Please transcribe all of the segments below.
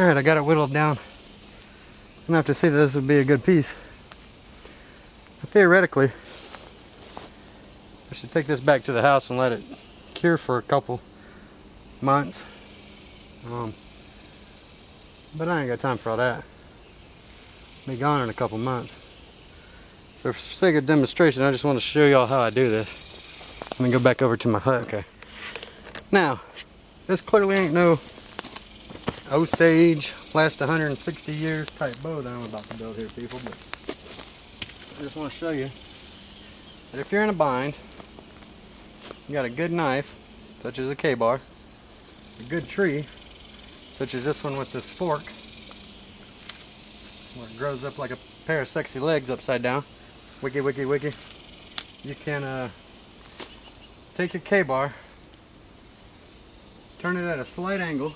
Alright, I got it whittled down. I'm gonna have to see that this would be a good piece. But theoretically, I should take this back to the house and let it cure for a couple months. But I ain't got time for all that. Be gone in a couple months. So for sake of demonstration, I just want to show y'all how I do this. Let me go back over to my hut. Okay. Now, this clearly ain't no Osage, last 160 years type bow that I'm about to build here, people. But I just want to show you that if you're in a bind, you got a good knife, such as a K-bar, a good tree, such as this one with this fork, where it grows up like a pair of sexy legs upside down. Wiki, wiki, wiki. You can take your K-bar, turn it at a slight angle.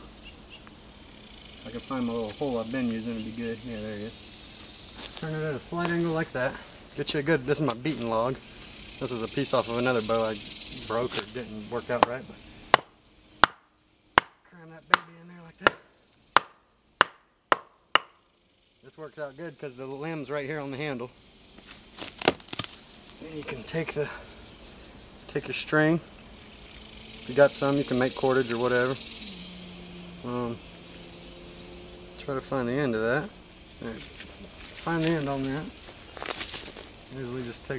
If I can find my little hole I've been using, it'd be good. Yeah, there it is. Turn it at a slight angle like that. Get you a good, this is my beaten log. This was a piece off of another bow I broke or didn't work out right, but cram that baby in there like that. This works out good because the limb's right here on the handle. Then you can take your string. If you got some, you can make cordage or whatever. Try to find the end of that. Right. Find the end on that. Usually just do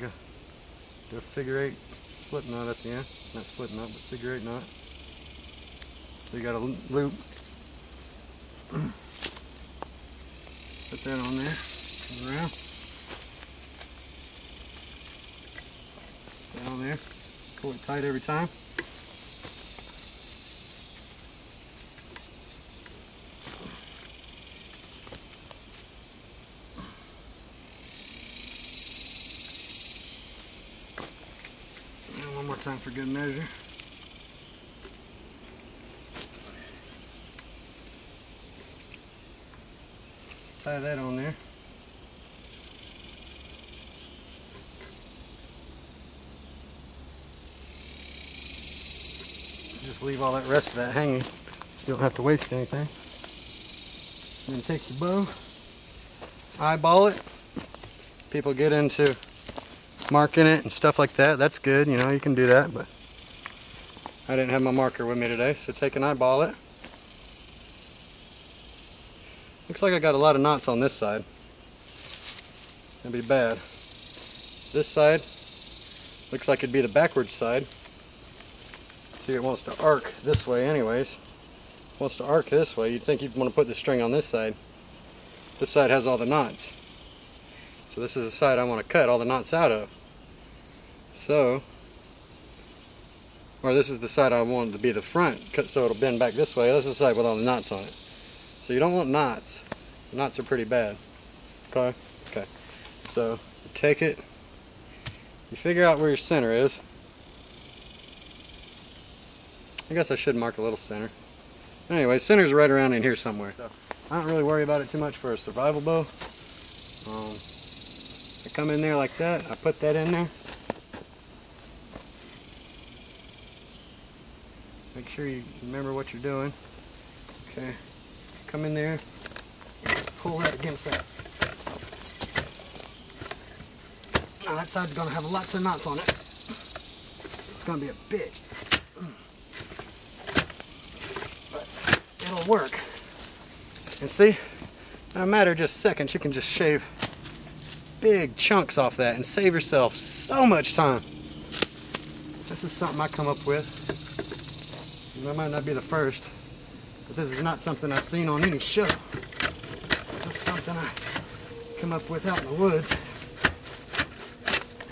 a figure 8 slip knot at the end. Not slip knot, but figure 8 knot. So you got a loop. Put that on there. Come around. Put that on there. Pull it tight every time. One more time for good measure. Tie that on there. Just leave all that rest of that hanging so you don't have to waste anything. And then take your bow, eyeball it. People get into marking it and stuff like that. That's good, you know, you can do that, but I didn't have my marker with me today, so take an eyeball it. Looks like I got a lot of knots on this side. That'd be bad. This side looks like it'd be the backwards side. See, it wants to arc this way anyways. It wants to arc this way. You'd think you'd want to put the string on this side. This side has all the knots. So this is the side I want to cut all the knots out of. So, or this is the side I want to be the front, so it'll bend back this way. This is the side with all the knots on it. So you don't want knots. The knots are pretty bad. Okay? Okay. So, you take it, you figure out where your center is. I guess I should mark a little center. Anyway, center's right around in here somewhere. So, I don't really worry about it too much for a survival bow. I come in there like that, I put that in there. Make sure you remember what you're doing. Okay, come in there, pull that against that. Now that side's gonna have lots of knots on it. It's gonna be a bitch. But it'll work. And see, in a matter of just seconds, you can just shave big chunks off that and save yourself so much time. This is something I come up with. I might not be the first, but this is not something I've seen on any show. This is something I come up with out in the woods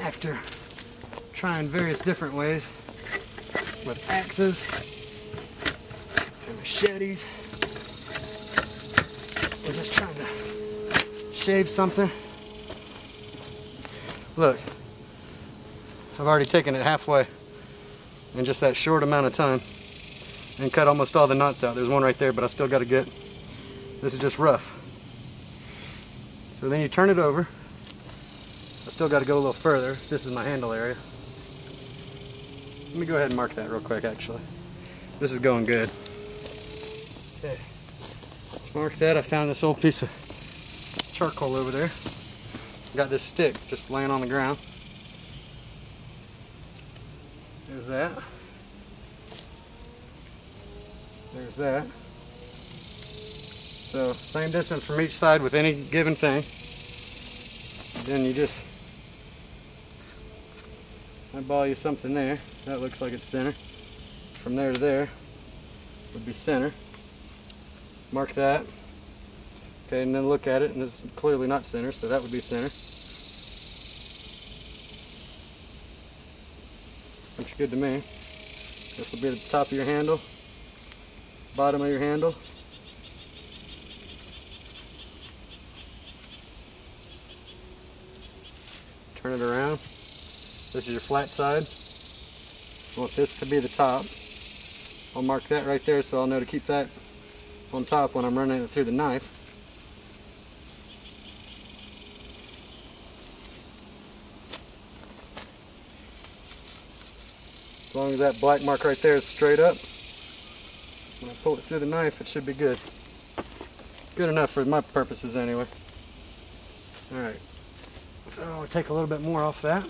after trying various different ways with axes and machetes and just trying to shave something. Look, I've already taken it halfway in just that short amount of time and cut almost all the knots out. There's one right there, but I still got to get, this is just rough. So then you turn it over. I still got to go a little further. This is my handle area. Let me go ahead and mark that real quick actually. This is going good. Okay, Mark that. I found this old piece of charcoal over there. Got this stick just laying on the ground. There's that. There's that. So same distance from each side with any given thing. Then you just eyeball you something there. That looks like it's center. From there to there would be center. Mark that. Okay, and then look at it, and it's clearly not center, so that would be center. Looks good to me. This will be the top of your handle, bottom of your handle. Turn it around. This is your flat side. I want this to be the top. I'll mark that right there so I'll know to keep that on top when I'm running it through the knife. As long as that black mark right there is straight up, when I pull it through the knife, it should be good. Good enough for my purposes anyway. Alright, so I'll take a little bit more off that.